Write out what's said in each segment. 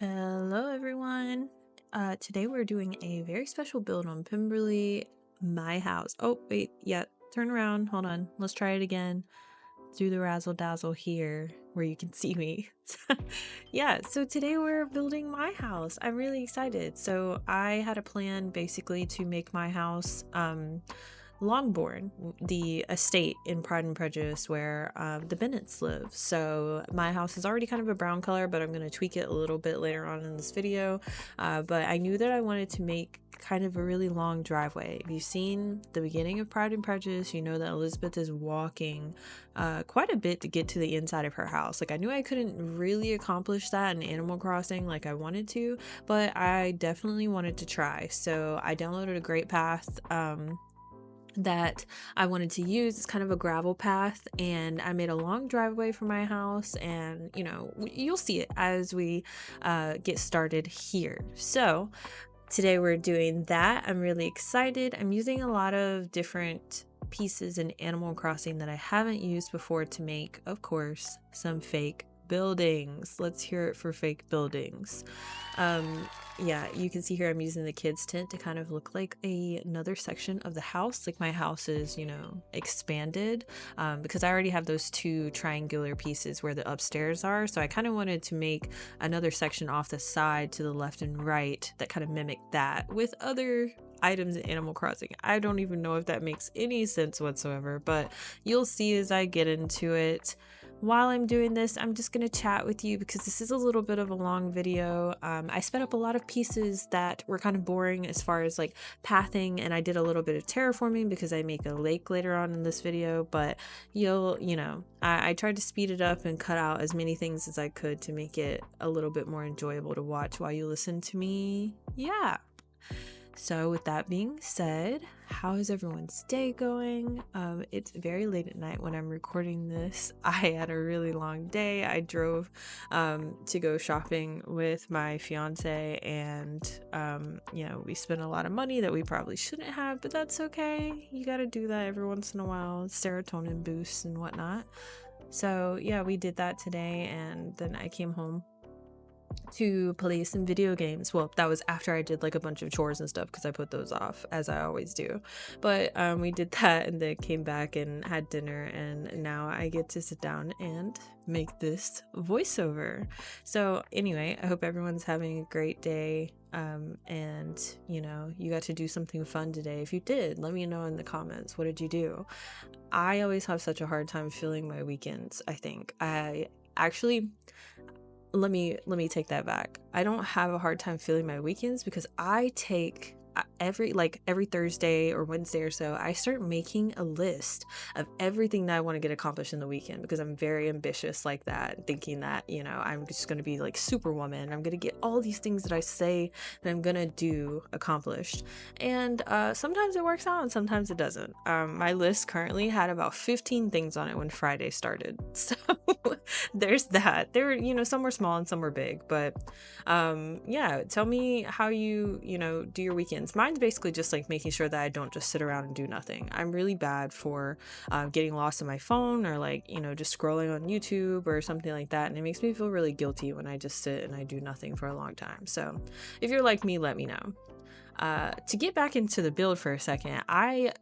Hello everyone. Today we're doing a very special build on Pemberley, my house. Oh wait, yeah, turn around, hold on, let's try it again. Do the razzle dazzle here where you can see me. Yeah, so today we're building my house. I'm really excited. So I had a plan basically to make my house Longbourn, the estate in Pride and Prejudice where the Bennets live. So my house is already kind of a brown color, but I'm going to tweak it a little bit later on in this video. But I knew that I wanted to make kind of a really long driveway. If you've seen the beginning of Pride and Prejudice, you know that Elizabeth is walking quite a bit to get to the inside of her house. Like I knew I couldn't really accomplish that in Animal Crossing like I wanted to, but I definitely wanted to try. So I downloaded a great path that I wanted to use. It's kind of a gravel path, and I made a long driveway for my house, and you know, you'll see it as we get started here. So today we're doing that. I'm really excited. I'm using a lot of different pieces in Animal Crossing that I haven't used before to make, of course, some fake buildings. Let's hear it for fake buildings. Yeah, you can see here I'm using the kids tent to kind of look like another section of the house. Like my house is, you know, expanded because I already have those two triangular pieces where the upstairs are. So I kind of wanted to make another section off the side to the left and right that kind of mimic that with other items in Animal Crossing. I don't even know if that makes any sense whatsoever, but you'll see as I get into it. While I'm doing this, I'm just going to chat with you because this is a little bit of a long video. I sped up a lot of pieces that were kind of boring as far as like pathing, and I did a little bit of terraforming because I make a lake later on in this video, but I tried to speed it up and cut out as many things as I could to make it a little bit more enjoyable to watch while you listen to me. Yeah. So with that being said, how is everyone's day going? It's very late at night when I'm recording this. I had a really long day. I drove to go shopping with my fiance, and we spent a lot of money that we probably shouldn't have, but that's okay. You gotta do that every once in a while. Serotonin boosts and whatnot. So yeah, we did that today, and then I came home to play some video games. Well, that was after I did like a bunch of chores and stuff because I put those off as I always do. But we did that and then came back and had dinner, and now I get to sit down and make this voiceover. So anyway, I hope everyone's having a great day, and you know, you got to do something fun today. If you did, let me know in the comments. What did you do? I always have such a hard time filling my weekends. I think I actually, let me take that back. I don't have a hard time feeling my weekends because I take every Thursday or Wednesday or so, I start making a list of everything that I want to get accomplished in the weekend because I'm very ambitious like that, thinking that, you know, I'm just going to be like Superwoman. I'm going to get all these things that I say that I'm going to do accomplished. And sometimes it works out and sometimes it doesn't. My list currently had about 15 things on it when Friday started. So there's that. There, you know, some were small and some were big, but yeah, tell me how you do your weekends. Mine's basically just like making sure that I don't just sit around and do nothing. I'm really bad for getting lost in my phone or like, you know, just scrolling on YouTube or something like that, and it makes me feel really guilty when I just sit and I do nothing for a long time. So if you're like me, let me know. To get back into the build for a second, I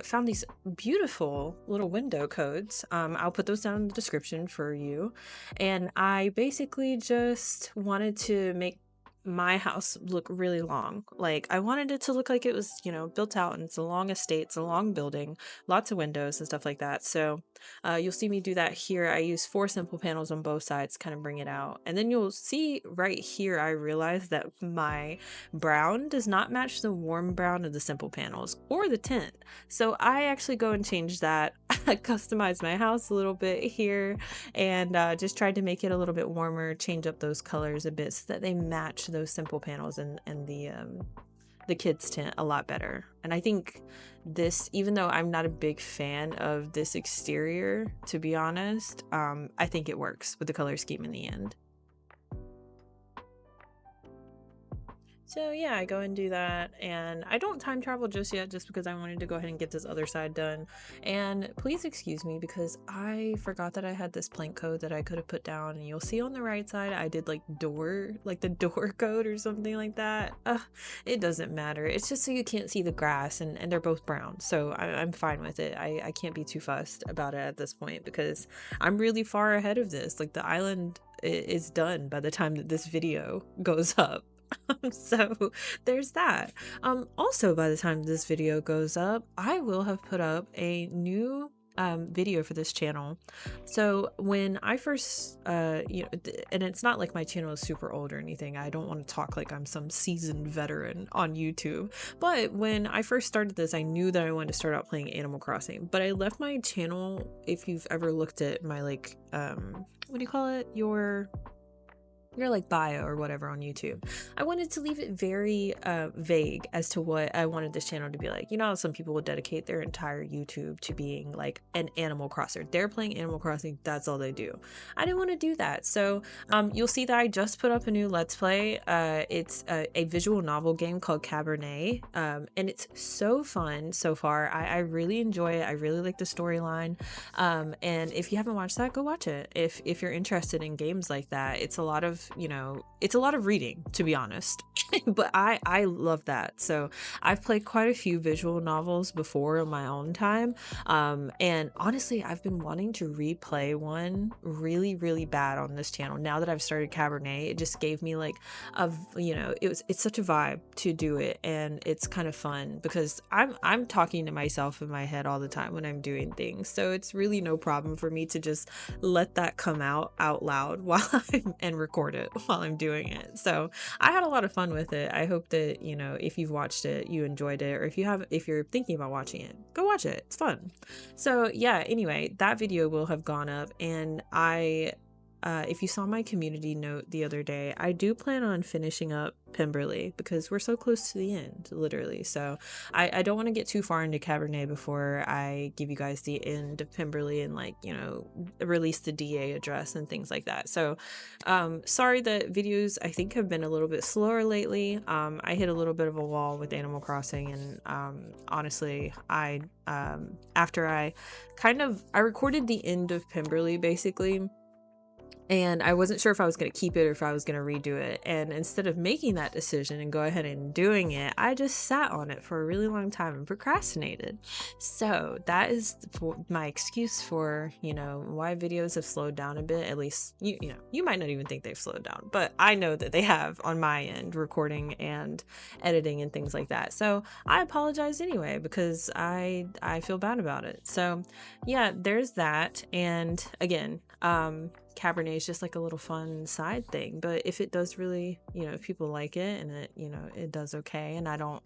found these beautiful little window codes. I'll put those down in the description for you. And I basically just wanted to make my house look really long. Like I wanted it to look like it was, you know, built out, and it's a long estate, it's a long building, lots of windows and stuff like that. So you'll see me do that here. I use 4 simple panels on both sides to kind of bring it out. And then you'll see right here, I realized that my brown does not match the warm brown of the simple panels or the tint. So I actually go and change that. I customized my house a little bit here, and just tried to make it a little bit warmer, change up those colors a bit so that they match those simple panels and the kids tent a lot better. And I think this, even though I'm not a big fan of this exterior, to be honest, I think it works with the color scheme in the end. So yeah, I go and do that, and I don't time travel just yet, just because I wanted to go ahead and get this other side done. And please excuse me because I forgot that I had this plank code that I could have put down, and you'll see on the right side I did like the door code or something like that. It doesn't matter. It's just so you can't see the grass, and they're both brown, so I'm fine with it. I can't be too fussed about it at this point because I'm really far ahead of this. Like the island is done by the time that this video goes up. So there's that. Also, by the time this video goes up, I will have put up a new video for this channel. So when I first and it's not like my channel is super old or anything. I don't want to talk like I'm some seasoned veteran on YouTube, but when I first started this, I knew that I wanted to start out playing Animal Crossing, but I left my channel, if you've ever looked at my like what do you call it, your like bio or whatever on YouTube, I wanted to leave it very vague as to what I wanted this channel to be like. You know how some people would dedicate their entire YouTube to being like an Animal Crosser. They're playing Animal Crossing, that's all they do. I didn't want to do that. So you'll see that I just put up a new Let's Play. It's a visual novel game called Cabernet, and it's so fun so far. I really enjoy it. I really like the storyline, and if you haven't watched that, go watch it. If you're interested in games like that, it's a lot of, you know, it's a lot of reading, to be honest. But I love that. So I've played quite a few visual novels before in my own time, and honestly I've been wanting to replay one really bad on this channel. Now that I've started Cabernet, it just gave me like a, you know, it's such a vibe to do it, and it's kind of fun because I'm talking to myself in my head all the time when I'm doing things, so it's really no problem for me to just let that come out loud while and record it while I'm doing it. So I had a lot of fun with it. I hope that, you know, if you've watched it, you enjoyed it, or if you're thinking about watching it, go watch it. It's fun. So yeah, anyway, that video will have gone up, and if you saw my community note the other day, I do plan on finishing up Pemberley because we're so close to the end, literally. So I don't want to get too far into Cabernet before I give you guys the end of Pemberley and, like, you know, release the DA address and things like that. So sorry that videos I think have been a little bit slower lately. I hit a little bit of a wall with Animal Crossing, and honestly, after I recorded the end of Pemberley basically, and I wasn't sure if I was going to keep it or if I was going to redo it. And instead of making that decision and go ahead and doing it, I just sat on it for a really long time and procrastinated. So that is my excuse for, you know, why videos have slowed down a bit. At least, you know, you might not even think they've slowed down, but I know that they have on my end, recording and editing and things like that. So I apologize anyway because I feel bad about it. So yeah, there's that. And again, Cabernet is just like a little fun side thing, but if it does really, you know, if people like it and it, you know, it does okay, and I don't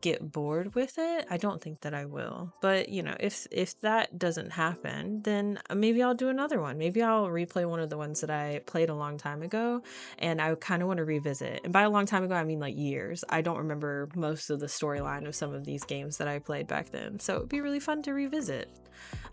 get bored with it, I don't think that I will. But you know, if that doesn't happen, then maybe I'll do another one. Maybe I'll replay one of the ones that I played a long time ago, and I kind of want to revisit. And by a long time ago, I mean like years. I don't remember most of the storyline of some of these games that I played back then, so it'd be really fun to revisit.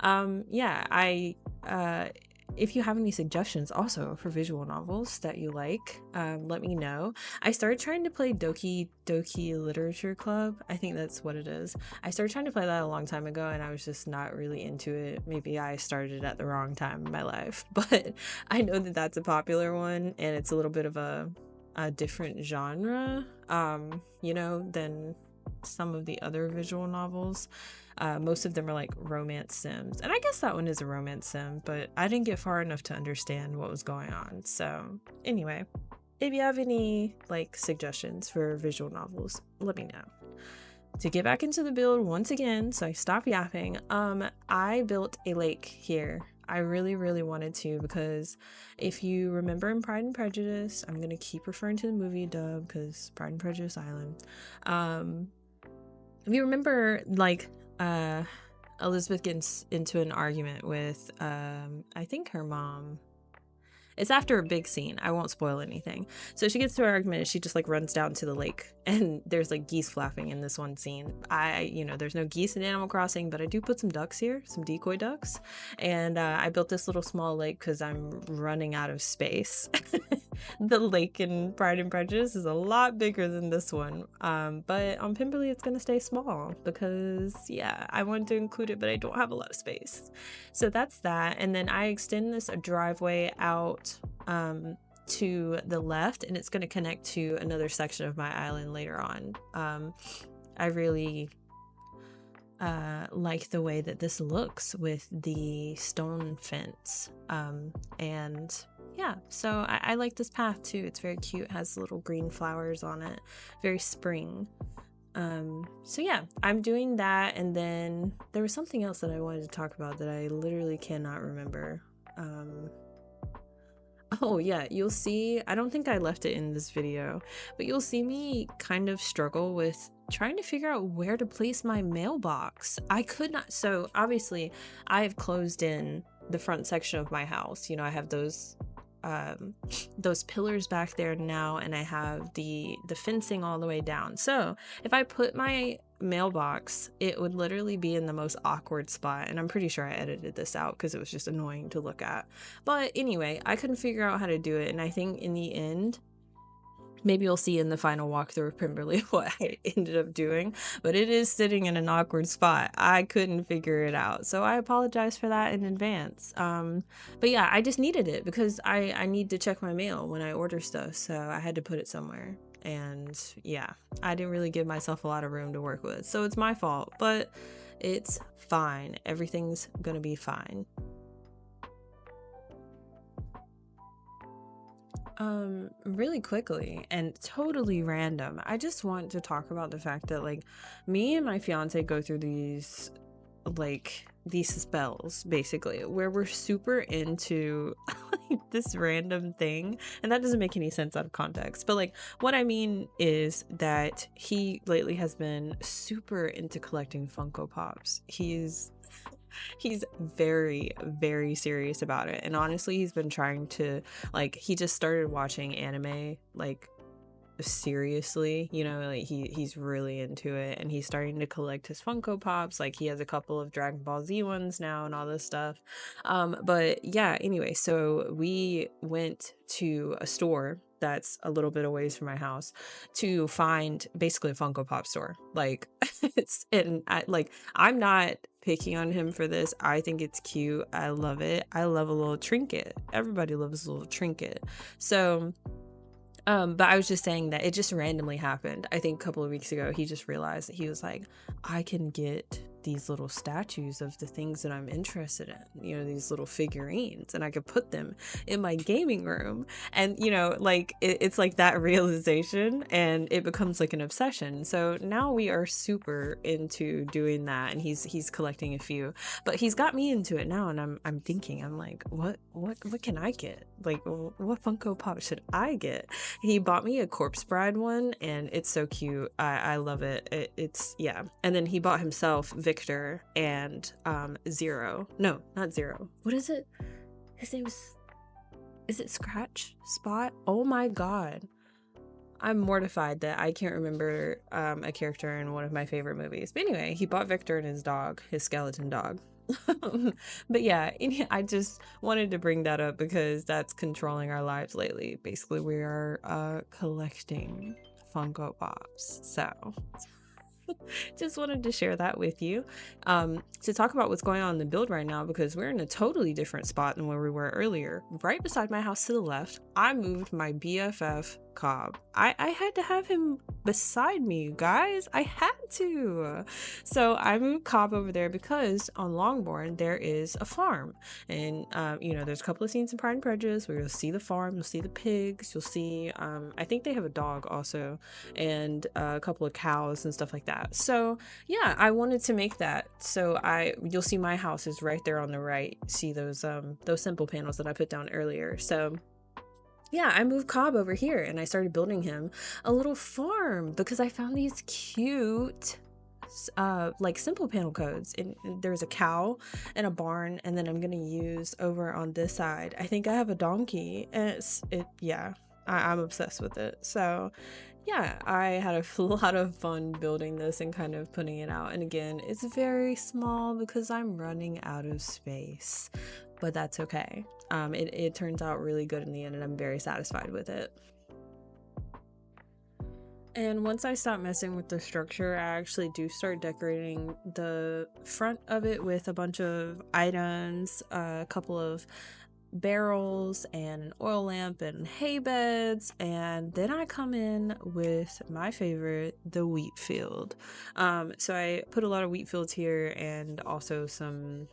Yeah, if you have any suggestions also for visual novels that you like, let me know. I started trying to play Doki Doki Literature Club. I think that's what it is. I started trying to play that a long time ago, and I was just not really into it. Maybe I started at the wrong time in my life, but I know that that's a popular one, and it's a little bit of a different genre, you know, than some of the other visual novels. Most of them are like romance sims, and I guess that one is a romance sim, but I didn't get far enough to understand what was going on. So anyway, if you have any like suggestions for visual novels, let me know. To get back into the build once again, so I stop yapping, I built a lake here. I really wanted to, because if you remember in Pride and Prejudice, I'm gonna keep referring to the movie dub because Pride and Prejudice Island, if you remember, like, Elizabeth gets into an argument with I think her mom. It's after a big scene. I won't spoil anything. So she gets to her argument and she just like runs down to the lake, and there's like geese flapping in this one scene. There's no geese in Animal Crossing, but I do put some ducks here, some decoy ducks. And I built this little small lake because I'm running out of space. The lake in Pride and Prejudice is a lot bigger than this one. But on Pemberley, it's going to stay small because, yeah, I wanted to include it, but I don't have a lot of space. So that's that. And then I extend this driveway out to the left, and it's going to connect to another section of my island later on. I really like the way that this looks with the stone fence. And yeah, so I like this path too. It's very cute. It has little green flowers on it. Very spring. So yeah, I'm doing that. And then there was something else that I wanted to talk about that I literally cannot remember. Oh yeah, you'll see, I don't think I left it in this video, but you'll see me kind of struggle with trying to figure out where to place my mailbox. I could not, so obviously I have closed in the front section of my house. You know, I have those pillars back there now, and I have the fencing all the way down. So if I put my mailbox, it would literally be in the most awkward spot, and I'm pretty sure I edited this out because it was just annoying to look at. But anyway, I couldn't figure out how to do it, and I think in the end, maybe you'll see in the final walkthrough of Pemberley what I ended up doing, but it is sitting in an awkward spot. I couldn't figure it out, so I apologize for that in advance. But yeah, I just needed it because I need to check my mail when I order stuff, so I had to put it somewhere. And yeah, I didn't really give myself a lot of room to work with, so it's my fault, but it's fine. Everything's gonna be fine. Really quickly and totally random, I just want to talk about the fact that like me and my fiance go through these spells basically where we're super into like this random thing, and that doesn't make any sense out of context, but like what I mean is that he lately has been super into collecting Funko Pops. He's very, very serious about it, and honestly he's been trying to, like, he just started watching anime like seriously, you know, like he's really into it, and he's starting to collect his Funko Pops. Like he has a couple of Dragon Ball Z ones now and all this stuff. But yeah, anyway, so we went to a store that's a little bit away from my house to find basically a Funko Pop store. Like I'm not picking on him for this. I think it's cute. I love it. I love a little trinket. Everybody loves a little trinket. So but I was just saying that it just randomly happened. I think a couple of weeks ago, he just realized that he was like, I can get these little statues of the things that I'm interested in, you know, these little figurines, and I could put them in my gaming room. And, you know, like it's like that realization, and it becomes like an obsession. So now we are super into doing that, and he's collecting a few, but he's got me into it now. And I'm thinking, I'm like, what can I get? Like, what Funko Pop should I get? He bought me a Corpse Bride one, and it's so cute. I love it. It's yeah. And then he bought himself Victor and Zero. No, not Zero. What is it? His name is it Scratch? Spot? Oh my god. I'm mortified that I can't remember a character in one of my favorite movies. But anyway, he bought Victor and his dog, his skeleton dog. But yeah, I just wanted to bring that up because that's controlling our lives lately. Basically, we are collecting Funko Pops. So just wanted to share that with you, to talk about what's going on in the build right now, because we're in a totally different spot than where we were earlier. Right beside my house to the left, I moved my BFF Cobb. I had to have him beside me, you guys. I had to. So I moved Cobb over there because on Longbourn there is a farm, and you know, there's a couple of scenes in Pride and Prejudice where you'll see the farm, you'll see the pigs, you'll see I think they have a dog also, and a couple of cows and stuff like that. So yeah, I wanted to make that. So you'll see my house is right there on the right. See those simple panels that I put down earlier. So yeah, I moved Cobb over here and I started building him a little farm because I found these cute like simple panel codes, and there's a cow and a barn, and then I'm gonna use over on this side, I think I have a donkey, and yeah, I'm obsessed with it. So yeah, I had a lot of fun building this and kind of putting it out. And again, it's very small because I'm running out of space, but that's okay. It turns out really good in the end, and I'm very satisfied with it. And once I stop messing with the structure, I actually do start decorating the front of it with a bunch of items, a couple of barrels and an oil lamp and hay beds, and then I come in with my favorite, the wheat field. So I put a lot of wheat fields here, and also some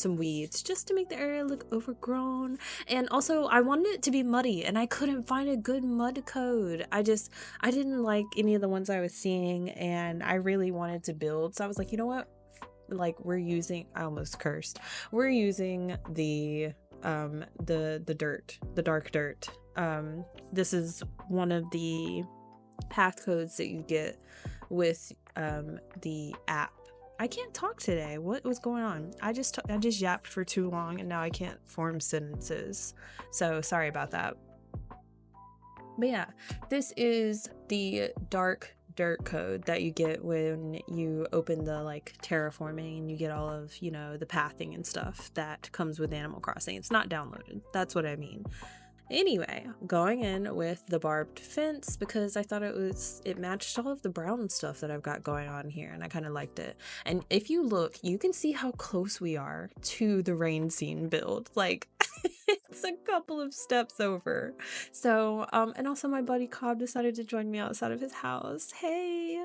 weeds, just to make the area look overgrown. And also I wanted it to be muddy, and I couldn't find a good mud code. I didn't like any of the ones I was seeing, and I really wanted to build, so I was like, you know what, like, I almost cursed, we're using the dirt, the dark dirt. This is one of the path codes that you get with the app. I can't talk today. What was going on? I just yapped for too long, and now I can't form sentences, so sorry about that. But yeah, this is the dark dirt code that you get when you open the like terraforming, and you get all of, you know, the pathing and stuff that comes with Animal Crossing. It's not downloaded, that's what I mean. Anyway, going in with the barbed fence because I thought it matched all of the brown stuff that I've got going on here, and I kind of liked it. And if you look, you can see how close we are to the rain scene build. Like, it's a couple of steps over. So and also my buddy Cobb decided to join me outside of his house. Hey.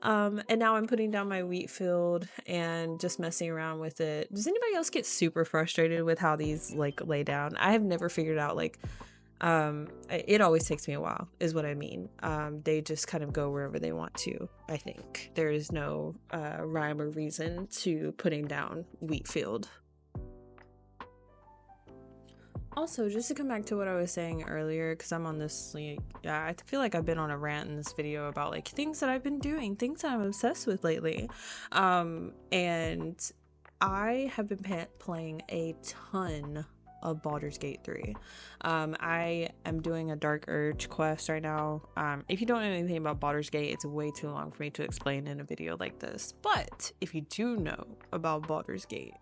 And now I'm putting down my wheat field and just messing around with it. Does anybody else get super frustrated with how these like lay down? I have never figured out, like, it always takes me a while, is what I mean. They just kind of go wherever they want to. I think there is no rhyme or reason to putting down wheat field. Also, just to come back to what I was saying earlier, because I'm on this, like, yeah, I feel like I've been on a rant in this video about like things that I've been doing, things that I'm obsessed with lately. And I have been playing a ton of Baldur's Gate 3. I am doing a Dark Urge quest right now. If you don't know anything about Baldur's Gate, it's way too long for me to explain in a video like this. But if you do know about Baldur's Gate,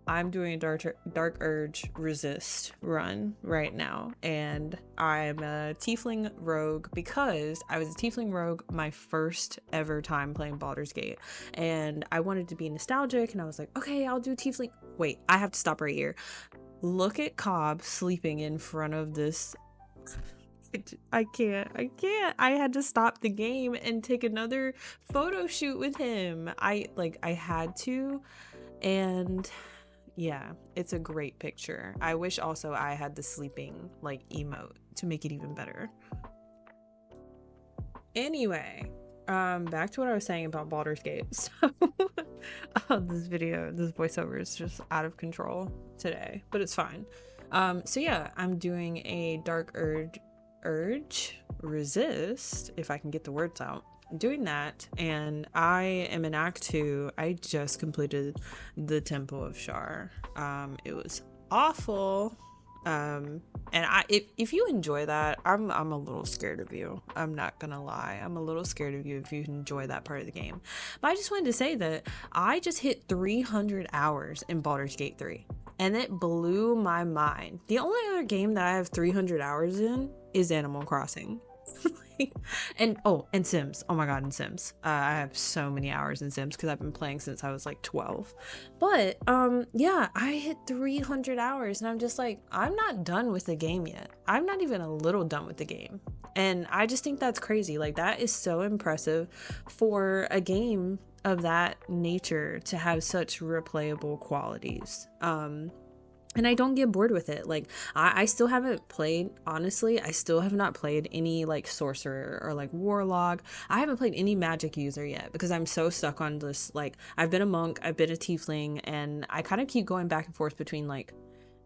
I'm doing a Dark Urge Resist run right now, and I'm a Tiefling Rogue because I was a Tiefling Rogue my first ever time playing Baldur's Gate, and I wanted to be nostalgic, and I was like, okay, I'll do Tiefling. Wait, I have to stop right here. Look at Cobb sleeping in front of this. I can't. I had to stop the game and take another photo shoot with him. I had to, and yeah, it's a great picture. I wish also I had the sleeping like emote to make it even better. Anyway, back to what I was saying about Baldur's Gate. So this voiceover is just out of control today, but it's fine. So yeah, I'm doing a Dark Urge Resist, if I can get the words out. Doing that, and I am in Act 2. I just completed the Temple of Shar. It was awful, and if you enjoy that, I'm a little scared of you. I'm not gonna lie, I'm a little scared of you if you enjoy that part of the game. But I just wanted to say that I just hit 300 hours in Baldur's Gate 3, and it blew my mind. The only other game that I have 300 hours in is Animal Crossing. and Sims. Oh my god, in Sims. I have so many hours in Sims because I've been playing since I was like 12. But yeah, I hit 300 hours, and I'm just like, I'm not done with the game yet. I'm not even a little done with the game. And I just think that's crazy. Like, that is so impressive for a game of that nature to have such replayable qualities. And I don't get bored with it. Like, I still haven't played, honestly, I still have not played any like sorcerer or like warlock. I haven't played any magic user yet because I'm so stuck on this. Like, I've been a monk, I've been a tiefling, and I kind of keep going back and forth between like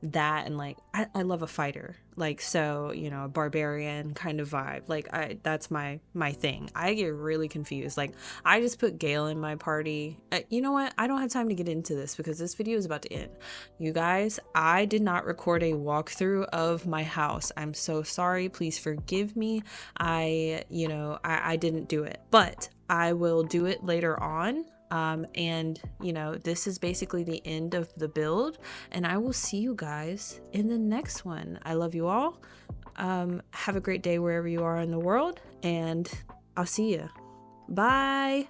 that, and like I love a fighter, like, so, you know, a barbarian kind of vibe. Like that's my thing. I get really confused. Like I just put Gale in my party. You know what, I don't have time to get into this because this video is about to end. You guys, I did not record a walkthrough of my house. I'm so sorry, please forgive me. I didn't do it, but I will do it later on. And you know, this is basically the end of the build, and I will see you guys in the next one. I love you all. Have a great day wherever you are in the world, and I'll see you. Bye.